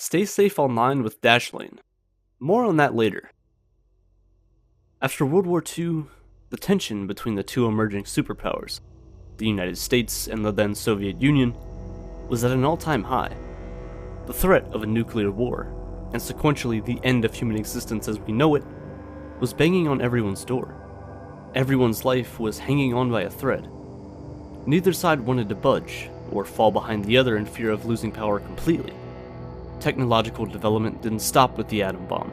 Stay safe online with Dashlane. More on that later. After World War II, the tension between the two emerging superpowers, the United States and the then Soviet Union, was at an all-time high. The threat of a nuclear war, and sequentially the end of human existence as we know it, was banging on everyone's door. Everyone's life was hanging on by a thread. Neither side wanted to budge, or fall behind the other in fear of losing power completely. Technological development didn't stop with the atom bomb.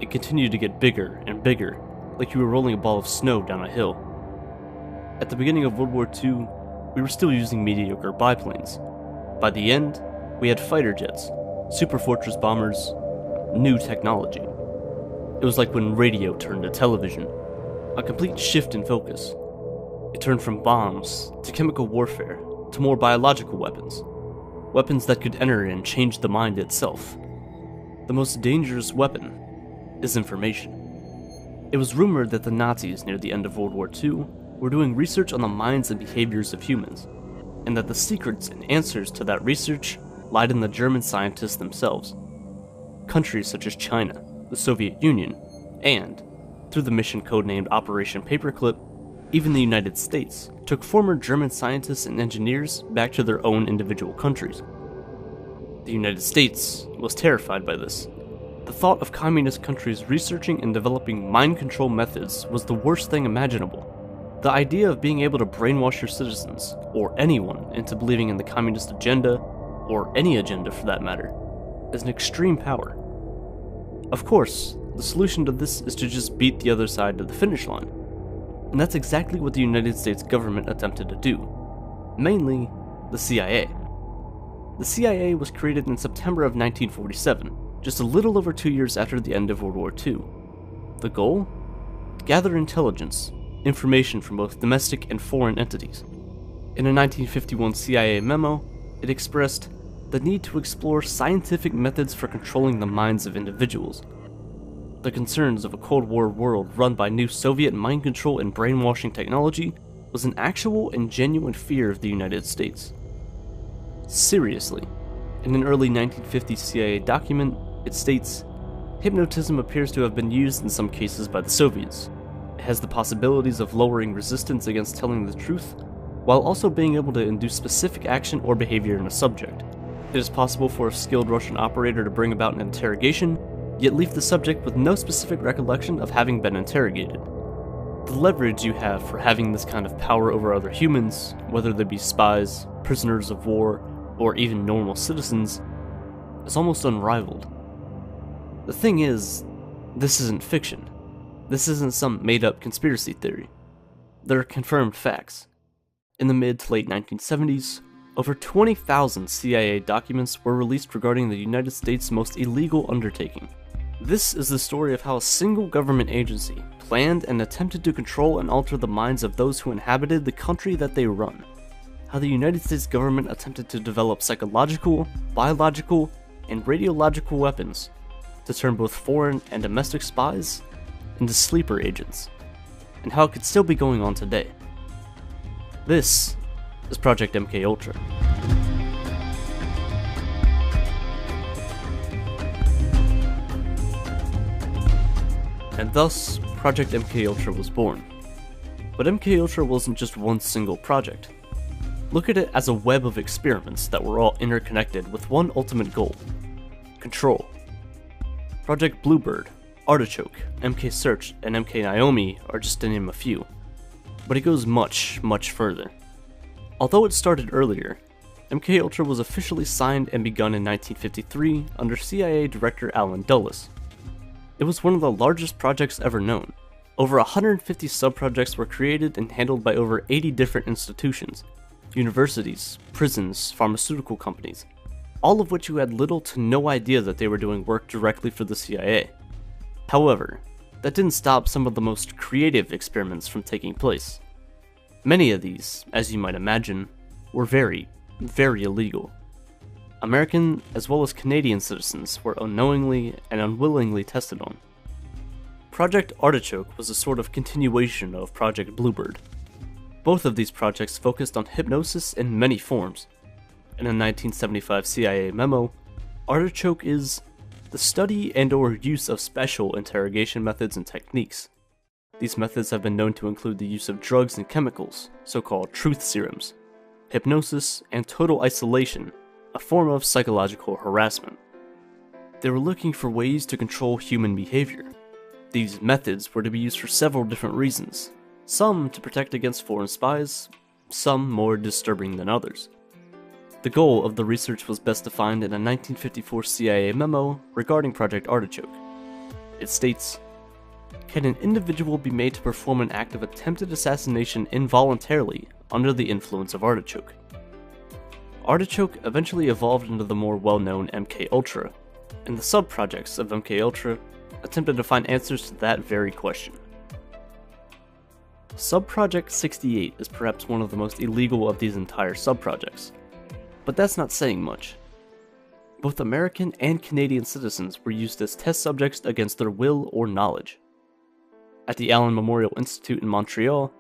It continued to get bigger and bigger, like you were rolling a ball of snow down a hill. At the beginning of World War II, we were still using mediocre biplanes. By the end, we had fighter jets, superfortress bombers, new technology. It was like when radio turned to television, a complete shift in focus. It turned from bombs to chemical warfare to more biological weapons, weapons that could enter and change the mind itself. The most dangerous weapon is information. It was rumored that the Nazis near the end of World War II were doing research on the minds and behaviors of humans, and that the secrets and answers to that research lied in the German scientists themselves. Countries such as China, the Soviet Union, and, through the mission codenamed Operation Paperclip, even the United States took former German scientists and engineers back to their own individual countries. The United States was terrified by this. The thought of communist countries researching and developing mind control methods was the worst thing imaginable. The idea of being able to brainwash your citizens, or anyone, into believing in the communist agenda, or any agenda for that matter, is an extreme power. Of course, the solution to this is to just beat the other side to the finish line. And that's exactly what the United States government attempted to do. Mainly, the CIA. The CIA was created in September of 1947, just a little over 2 years after the end of World War II. The goal? Gather intelligence, information from both domestic and foreign entities. In a 1951 CIA memo, it expressed the need to explore scientific methods for controlling the minds of individuals. The concerns of a Cold War world run by new Soviet mind control and brainwashing technology was an actual and genuine fear of the United States. Seriously, in an early 1950 CIA document, it states, "Hypnotism appears to have been used in some cases by the Soviets. It has the possibilities of lowering resistance against telling the truth, while also being able to induce specific action or behavior in a subject. It is possible for a skilled Russian operator to bring about an interrogation, yet leave the subject with no specific recollection of having been interrogated. The leverage you have for having this kind of power over other humans, whether they be spies, prisoners of war, or even normal citizens, is almost unrivaled." The thing is, this isn't fiction. This isn't some made-up conspiracy theory. There are confirmed facts. In the mid to late 1970s, over 20,000 CIA documents were released regarding the United States' most illegal undertaking. This is the story of how a single government agency planned and attempted to control and alter the minds of those who inhabited the country that they run. How the United States government attempted to develop psychological, biological, and radiological weapons to turn both foreign and domestic spies into sleeper agents, and how it could still be going on today. This is Project MKUltra. And thus, Project MKUltra was born. But MKUltra wasn't just one single project. Look at it as a web of experiments that were all interconnected with one ultimate goal: control. Project Bluebird, Artichoke, MK Search, and MK Naomi are just to name a few. But it goes much, much further. Although it started earlier, MKUltra was officially signed and begun in 1953 under CIA Director Allen Dulles. It was one of the largest projects ever known. Over 150 subprojects were created and handled by over 80 different institutions, universities, prisons, pharmaceutical companies, all of which who had little to no idea that they were doing work directly for the CIA. However, that didn't stop some of the most creative experiments from taking place. Many of these, as you might imagine, were very, very illegal. American as well as Canadian citizens were unknowingly and unwillingly tested on. Project Artichoke was a sort of continuation of Project Bluebird. Both of these projects focused on hypnosis in many forms. In a 1975 CIA memo, Artichoke is the study and/or use of special interrogation methods and techniques. These methods have been known to include the use of drugs and chemicals, so-called truth serums, hypnosis, and total isolation, a form of psychological harassment. They were looking for ways to control human behavior. These methods were to be used for several different reasons, some to protect against foreign spies, some more disturbing than others. The goal of the research was best defined in a 1954 CIA memo regarding Project Artichoke. It states, "Can an individual be made to perform an act of attempted assassination involuntarily under the influence of artichoke?" Artichoke eventually evolved into the more well-known MKUltra, and the sub-projects of MKUltra attempted to find answers to that very question. Sub-Project 68 is perhaps one of the most illegal of these entire sub-projects, but that's not saying much. Both American and Canadian citizens were used as test subjects against their will or knowledge. At the Allen Memorial Institute in Montreal,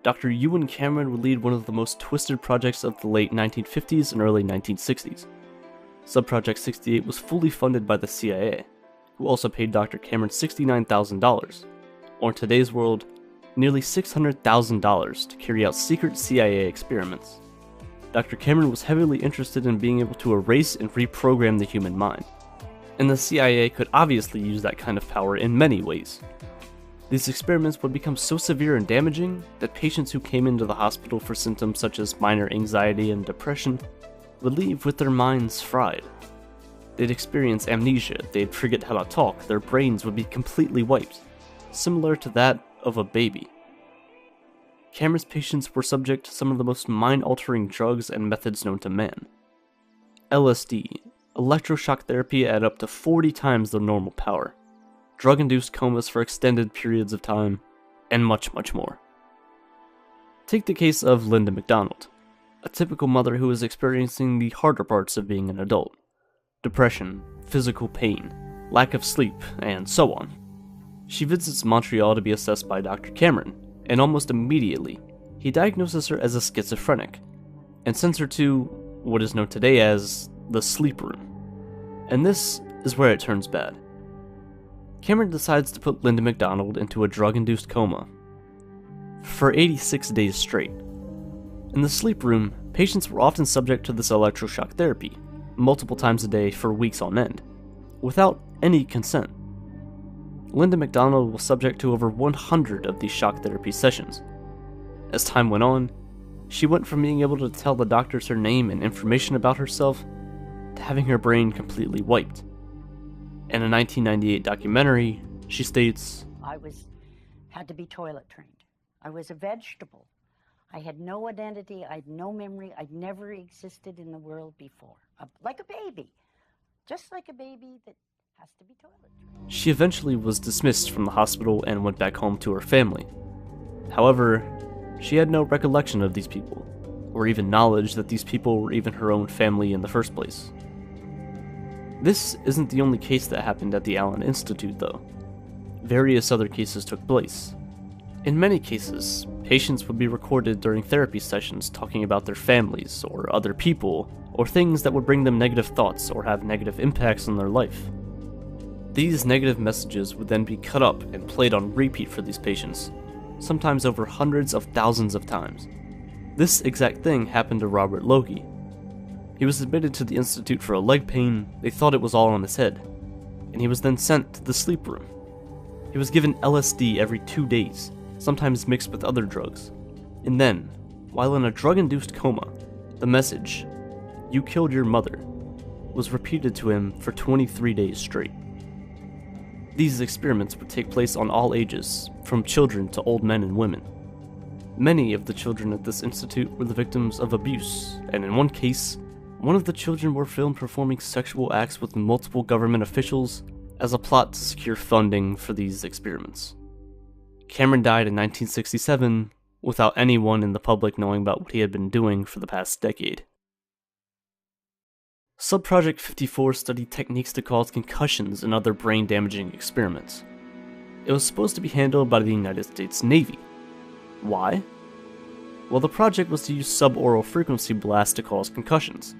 Dr. Ewan Cameron would lead one of the most twisted projects of the late 1950s and early 1960s. Sub-Project 68 was fully funded by the CIA, who also paid Dr. Cameron $69,000, or in today's world, nearly $600,000 to carry out secret CIA experiments. Dr. Cameron was heavily interested in being able to erase and reprogram the human mind, and the CIA could obviously use that kind of power in many ways. These experiments would become so severe and damaging that patients who came into the hospital for symptoms such as minor anxiety and depression would leave with their minds fried. They'd experience amnesia, they'd forget how to talk, their brains would be completely wiped, similar to that of a baby. Cameron's patients were subject to some of the most mind-altering drugs and methods known to man. LSD, electroshock therapy at up to 40 times their normal power, drug-induced comas for extended periods of time, and much, much more. Take the case of Linda McDonald, a typical mother who is experiencing the harder parts of being an adult: depression, physical pain, lack of sleep, and so on. She visits Montreal to be assessed by Dr. Cameron, and almost immediately, he diagnoses her as a schizophrenic, and sends her to what is known today as the sleep room. And this is where it turns bad. Cameron decides to put Linda McDonald into a drug-induced coma for 86 days straight. In the sleep room, patients were often subject to this electroshock therapy, multiple times a day for weeks on end, without any consent. Linda McDonald was subject to over 100 of these shock therapy sessions. As time went on, she went from being able to tell the doctors her name and information about herself to having her brain completely wiped. In a 1998 documentary, she states, had to be toilet trained. I was a vegetable. I had no identity, I had no memory, I'd never existed in the world before. Like a baby. Just like a baby that has to be toilet trained. She eventually was dismissed from the hospital and went back home to her family. However, she had no recollection of these people, or even knowledge that these people were even her own family in the first place. This isn't the only case that happened at the Allen Institute, though. Various other cases took place. In many cases, patients would be recorded during therapy sessions talking about their families, or other people, or things that would bring them negative thoughts or have negative impacts on their life. These negative messages would then be cut up and played on repeat for these patients, sometimes over hundreds of thousands of times. This exact thing happened to Robert Logie. He was admitted to the institute for a leg pain. They thought it was all on his head, and he was then sent to the sleep room. He was given LSD every 2 days, sometimes mixed with other drugs, and then, while in a drug-induced coma, the message, "You killed your mother," was repeated to him for 23 days straight. These experiments would take place on all ages, from children to old men and women. Many of the children at this institute were the victims of abuse, and in one case, one of the children were filmed performing sexual acts with multiple government officials as a plot to secure funding for these experiments. Cameron died in 1967 without anyone in the public knowing about what he had been doing for the past decade. Sub-Project 54 studied techniques to cause concussions and other brain-damaging experiments. It was supposed to be handled by the United States Navy. Why? Well, the project was to use suboral frequency blasts to cause concussions.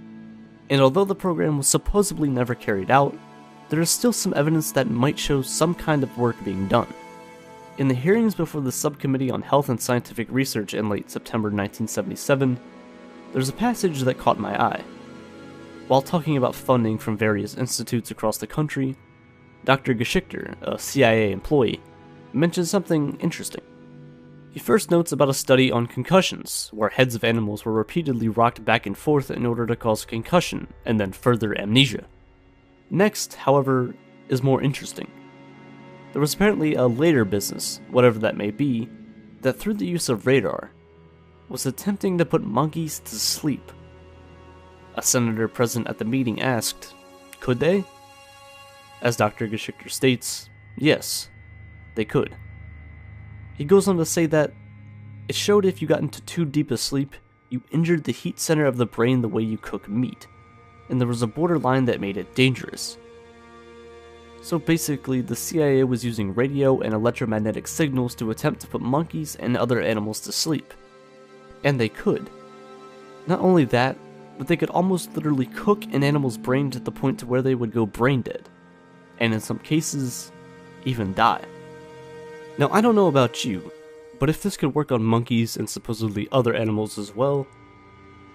And although the program was supposedly never carried out, there is still some evidence that might show some kind of work being done. In the hearings before the Subcommittee on Health and Scientific Research in late September 1977, there's a passage that caught my eye. While talking about funding from various institutes across the country, Dr. Geschichter, a CIA employee, mentions something interesting. He first notes about a study on concussions, where heads of animals were repeatedly rocked back and forth in order to cause concussion and then further amnesia. Next, however, is more interesting. There was apparently a later business, whatever that may be, that through the use of radar, was attempting to put monkeys to sleep. A senator present at the meeting asked, could they? As Dr. Geschichter states, yes, they could. He goes on to say that it showed if you got into too deep a sleep, you injured the heat center of the brain the way you cook meat, and there was a borderline that made it dangerous. So basically, the CIA was using radio and electromagnetic signals to attempt to put monkeys and other animals to sleep. And they could. Not only that, but they could almost literally cook an animal's brain to the point to where they would go brain dead, and in some cases, even die. Now, I don't know about you, but if this could work on monkeys and supposedly other animals as well,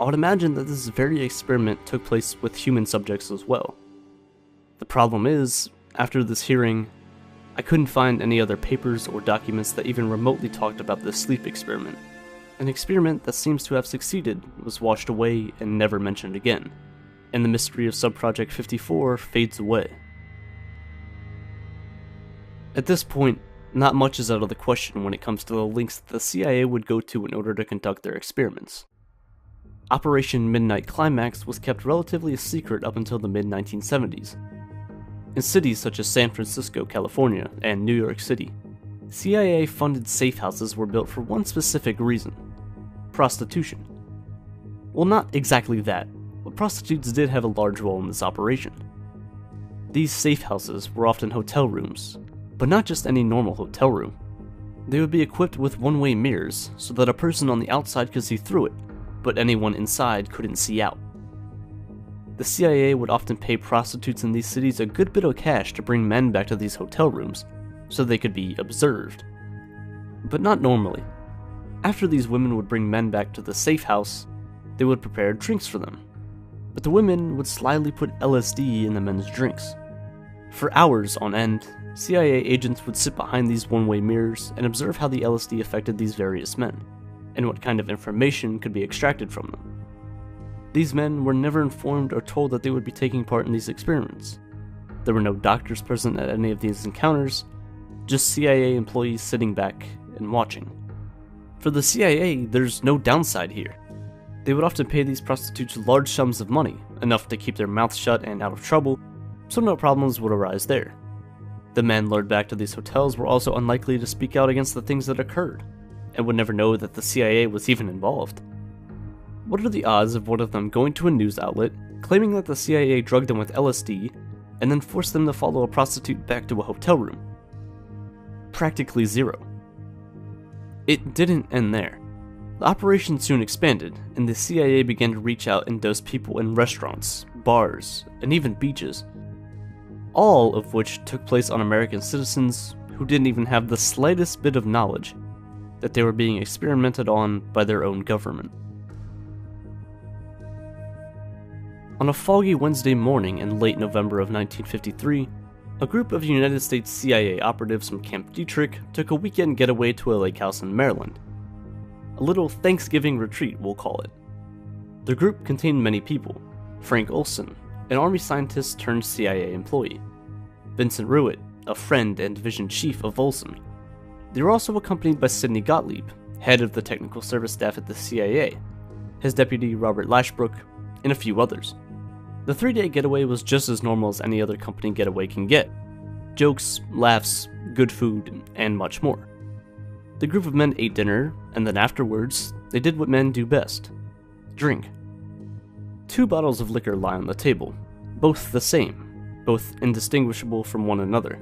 I would imagine that this very experiment took place with human subjects as well. The problem is, after this hearing, I couldn't find any other papers or documents that even remotely talked about this sleep experiment. An experiment that seems to have succeeded was washed away and never mentioned again, and the mystery of Subproject 54 fades away. At this point, not much is out of the question when it comes to the lengths that the CIA would go to in order to conduct their experiments. Operation Midnight Climax was kept relatively a secret up until the mid-1970s. In cities such as San Francisco, California, and New York City, CIA-funded safe houses were built for one specific reason: prostitution. Well, not exactly that, but prostitutes did have a large role in this operation. These safe houses were often hotel rooms, but not just any normal hotel room. They would be equipped with one-way mirrors so that a person on the outside could see through it, but anyone inside couldn't see out. The CIA would often pay prostitutes in these cities a good bit of cash to bring men back to these hotel rooms so they could be observed. But not normally. After these women would bring men back to the safe house, they would prepare drinks for them. But the women would slyly put LSD in the men's drinks. For hours on end, CIA agents would sit behind these one-way mirrors and observe how the LSD affected these various men, and what kind of information could be extracted from them. These men were never informed or told that they would be taking part in these experiments. There were no doctors present at any of these encounters, just CIA employees sitting back and watching. For the CIA, there's no downside here. They would often pay these prostitutes large sums of money, enough to keep their mouths shut and out of trouble, so no problems would arise there. The men lured back to these hotels were also unlikely to speak out against the things that occurred, and would never know that the CIA was even involved. What are the odds of one of them going to a news outlet, claiming that the CIA drugged them with LSD, and then forced them to follow a prostitute back to a hotel room? Practically zero. It didn't end there. The operation soon expanded, and the CIA began to reach out and dose people in restaurants, bars, and even beaches, all of which took place on American citizens who didn't even have the slightest bit of knowledge that they were being experimented on by their own government. On a foggy Wednesday morning in late November of 1953, a group of United States CIA operatives from Camp Detrick took a weekend getaway to a lake house in Maryland. A little Thanksgiving retreat, we'll call it. The group contained many people: Frank Olson, an Army scientist turned CIA employee; Vincent Ruitt, a friend and division chief of Olson. They were also accompanied by Sidney Gottlieb, head of the technical service staff at the CIA, his deputy Robert Lashbrook, and a few others. The 3-day getaway was just as normal as any other company getaway can get: jokes, laughs, good food, and much more. The group of men ate dinner, and then afterwards, they did what men do best: drink. 2 bottles of liquor lie on the table, both the same, both indistinguishable from one another.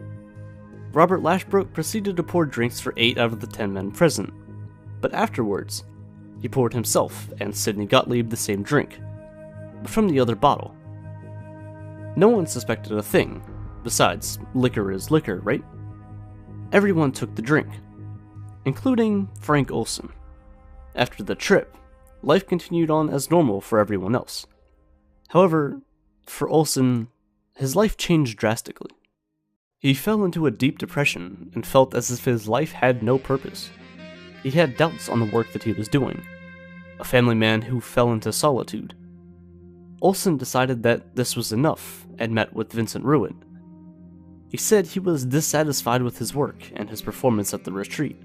Robert Lashbrook proceeded to pour drinks for 8 out of the 10 men present, but afterwards, he poured himself and Sidney Gottlieb the same drink, but from the other bottle. No one suspected a thing. Besides, liquor is liquor, right? Everyone took the drink, including Frank Olson. After the trip, life continued on as normal for everyone else. However, for Olson, his life changed drastically. He fell into a deep depression and felt as if his life had no purpose. He had doubts on the work that he was doing, a family man who fell into solitude. Olson decided that this was enough and met with Vincent Ruitt. He said he was dissatisfied with his work and his performance at the retreat.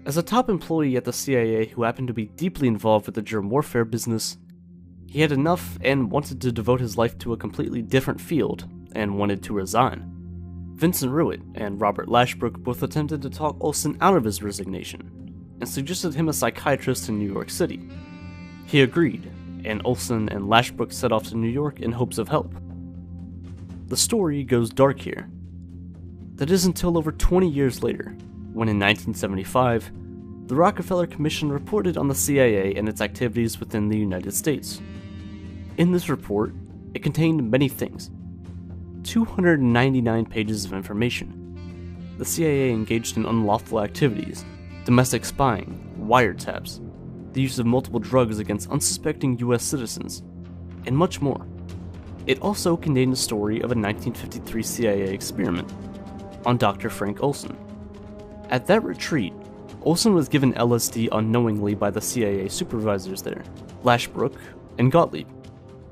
As a top employee at the CIA who happened to be deeply involved with the germ warfare business, he had enough and wanted to devote his life to a completely different field and wanted to resign. Vincent Ruitt and Robert Lashbrook both attempted to talk Olson out of his resignation and suggested him a psychiatrist in New York City. He agreed, and Olson and Lashbrook set off to New York in hopes of help. The story goes dark here. That is until over 20 years later, when in 1975, the Rockefeller Commission reported on the CIA and its activities within the United States. In this report, it contained many things. 299 pages of information. The CIA engaged in unlawful activities, domestic spying, wiretaps, the use of multiple drugs against unsuspecting US citizens, and much more. It also contained a story of a 1953 CIA experiment on Dr. Frank Olson. At that retreat, Olson was given LSD unknowingly by the CIA supervisors there, Lashbrook and Gottlieb.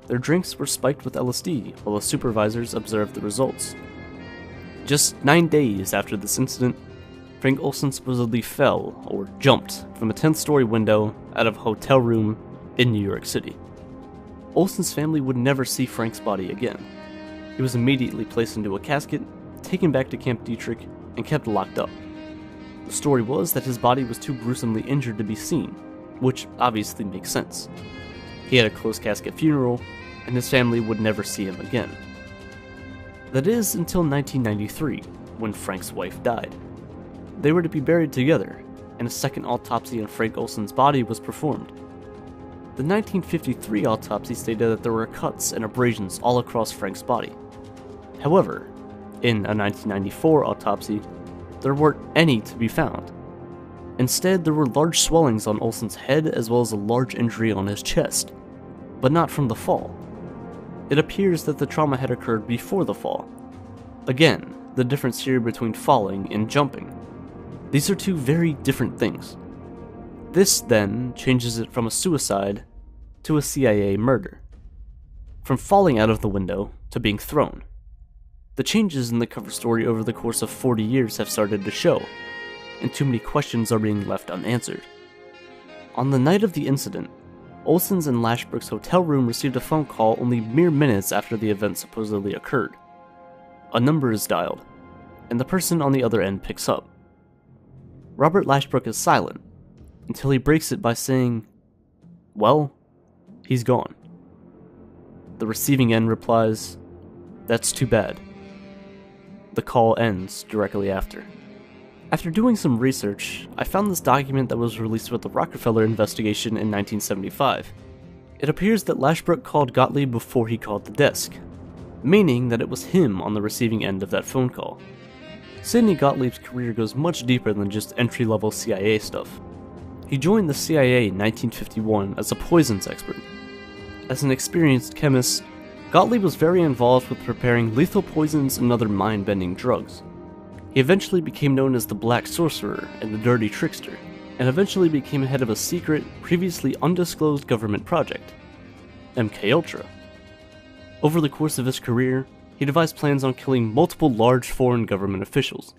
Their drinks were spiked with LSD while the supervisors observed the results. Just 9 days after this incident, Frank Olson supposedly fell, or jumped, from a 10th-story window out of a hotel room in New York City. Olson's family would never see Frank's body again. He was immediately placed into a casket, taken back to Camp Dietrich, and kept locked up. The story was that his body was too gruesomely injured to be seen, which obviously makes sense. He had a closed casket funeral, and his family would never see him again. That is until 1993, when Frank's wife died. They were to be buried together, and a second autopsy on Frank Olson's body was performed. The 1953 autopsy stated that there were cuts and abrasions all across Frank's body. However, in a 1994 autopsy, there weren't any to be found. Instead, there were large swellings on Olson's head as well as a large injury on his chest, but not from the fall. It appears that the trauma had occurred before the fall. Again, the difference here between falling and jumping. These are two very different things. This, then, changes it from a suicide to a CIA murder. From falling out of the window to being thrown. The changes in the cover story over the course of 40 years have started to show, and too many questions are being left unanswered. On the night of the incident, Olson's and Lashbrook's hotel room received a phone call only mere minutes after the event supposedly occurred. A number is dialed, and the person on the other end picks up. Robert Lashbrook is silent, until he breaks it by saying, "Well, he's gone." The receiving end replies, "That's too bad." The call ends directly after. After doing some research, I found this document that was released with the Rockefeller investigation in 1975. It appears that Lashbrook called Gottlieb before he called the desk, meaning that it was him on the receiving end of that phone call. Sidney Gottlieb's career goes much deeper than just entry-level CIA stuff. He joined the CIA in 1951 as a poisons expert. As an experienced chemist, Gottlieb was very involved with preparing lethal poisons and other mind-bending drugs. He eventually became known as the Black Sorcerer and the Dirty Trickster, and eventually became head of a secret, previously undisclosed government project, MKUltra. Over the course of his career, he devised plans on killing multiple large foreign government officials.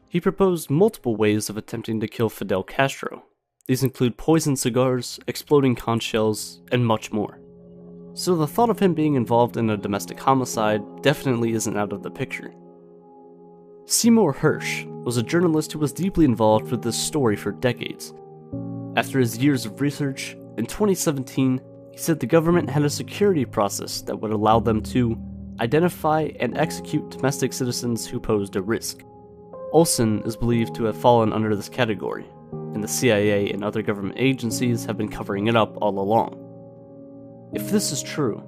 He proposed multiple ways of attempting to kill Fidel Castro. These include poisoned cigars, exploding conch shells, and much more. So the thought of him being involved in a domestic homicide definitely isn't out of the picture. Seymour Hersh was a journalist who was deeply involved with this story for decades. After his years of research, in 2017, he said the government had a security process that would allow them to identify and execute domestic citizens who posed a risk. Olson is believed to have fallen under this category, and the CIA and other government agencies have been covering it up all along. If this is true,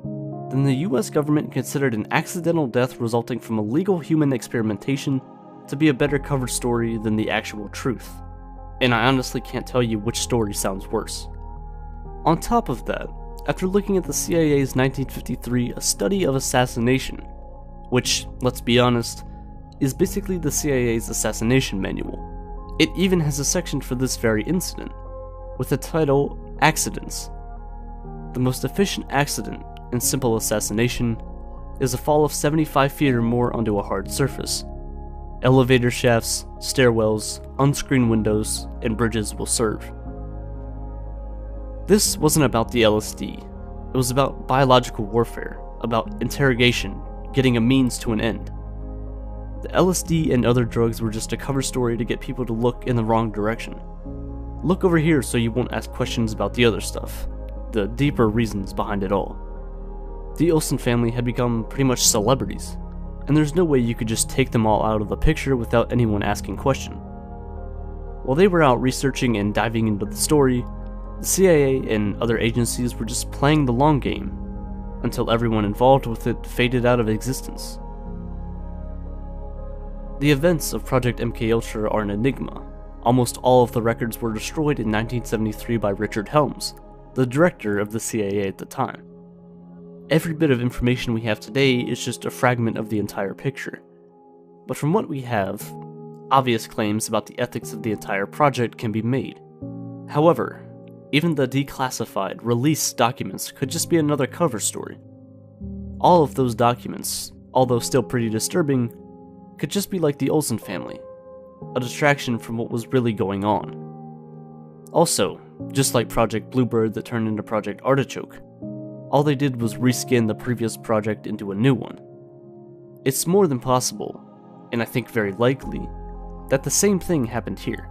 then then the US government considered an accidental death resulting from illegal human experimentation to be a better cover story than the actual truth. And I honestly can't tell you which story sounds worse. On top of that, after looking at the CIA's 1953 A Study of Assassination, which, let's be honest, is basically the CIA's assassination manual, it even has a section for this very incident, with the title Accidents. The most efficient accident in simple assassination is a fall of 75 feet or more onto a hard surface. Elevator shafts, stairwells, unscreened windows, and bridges will serve. This wasn't about the LSD. It was about biological warfare, about interrogation, getting a means to an end. The LSD and other drugs were just a cover story to get people to look in the wrong direction. Look over here so you won't ask questions about the other stuff, the deeper reasons behind it all. The Olsen family had become pretty much celebrities, and there's no way you could just take them all out of the picture without anyone asking question. While they were out researching and diving into the story, the CIA and other agencies were just playing the long game, until everyone involved with it faded out of existence. The events of Project MKUltra are an enigma. Almost all of the records were destroyed in 1973 by Richard Helms, the director of the CIA at the time. Every bit of information we have today is just a fragment of the entire picture. But from what we have, obvious claims about the ethics of the entire project can be made. However, even the declassified, released documents could just be another cover story. All of those documents, although still pretty disturbing, could just be like the Olsen family, a distraction from what was really going on. Also, just like Project Bluebird that turned into Project Artichoke, all they did was reskin the previous project into a new one. It's more than possible, and I think very likely, that the same thing happened here.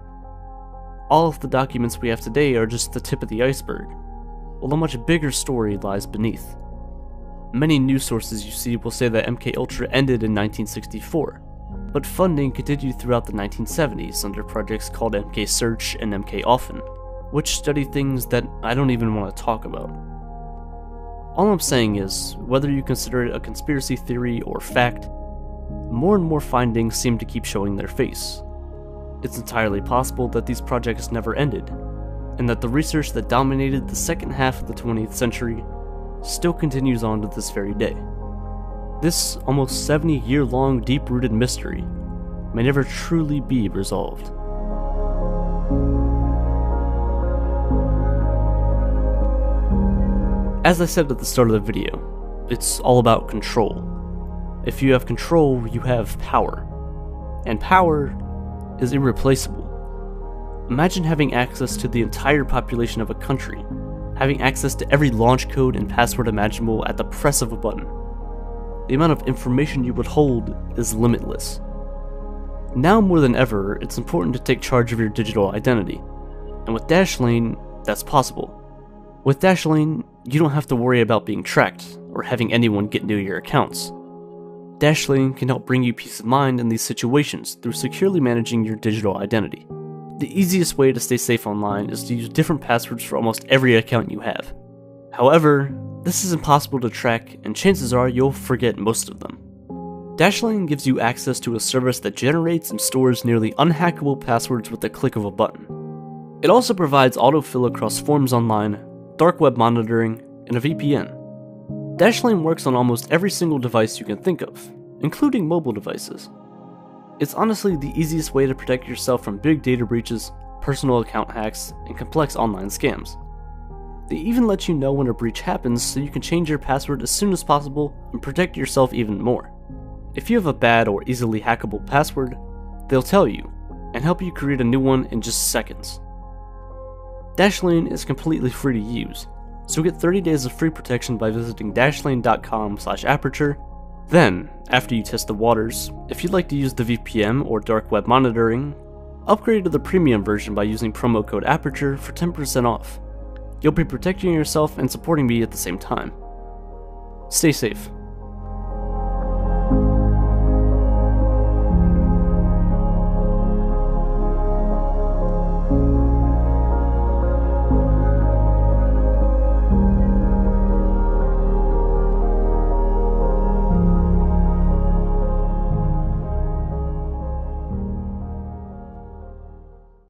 All of the documents we have today are just the tip of the iceberg, while a much bigger story lies beneath. Many news sources you see will say that MKUltra ended in 1964, but funding continued throughout the 1970s under projects called MK Search and MK Often, which study things that I don't even want to talk about. All I'm saying is, whether you consider it a conspiracy theory or fact, more and more findings seem to keep showing their face. It's entirely possible that these projects never ended, and that the research that dominated the second half of the 20th century still continues on to this very day. This almost 70-year-long deep-rooted mystery may never truly be resolved. As I said at the start of the video, it's all about control. If you have control, you have power. And power is irreplaceable. Imagine having access to the entire population of a country, having access to every launch code and password imaginable at the press of a button. The amount of information you would hold is limitless. Now more than ever, it's important to take charge of your digital identity, and with Dashlane, that's possible. With Dashlane, you don't have to worry about being tracked, or having anyone get into your accounts. Dashlane can help bring you peace of mind in these situations through securely managing your digital identity. The easiest way to stay safe online is to use different passwords for almost every account you have. However, this is impossible to track, and chances are you'll forget most of them. Dashlane gives you access to a service that generates and stores nearly unhackable passwords with the click of a button. It also provides autofill across forms online, dark web monitoring, and a VPN. Dashlane works on almost every single device you can think of, including mobile devices. It's honestly the easiest way to protect yourself from big data breaches, personal account hacks, and complex online scams. They even let you know when a breach happens so you can change your password as soon as possible and protect yourself even more. If you have a bad or easily hackable password, they'll tell you, and help you create a new one in just seconds. Dashlane is completely free to use, so get 30 days of free protection by visiting dashlane.com/aperture. Then, after you test the waters, if you'd like to use the VPN or dark web monitoring, upgrade to the premium version by using promo code APERTURE for 10% off. You'll be protecting yourself and supporting me at the same time. Stay safe.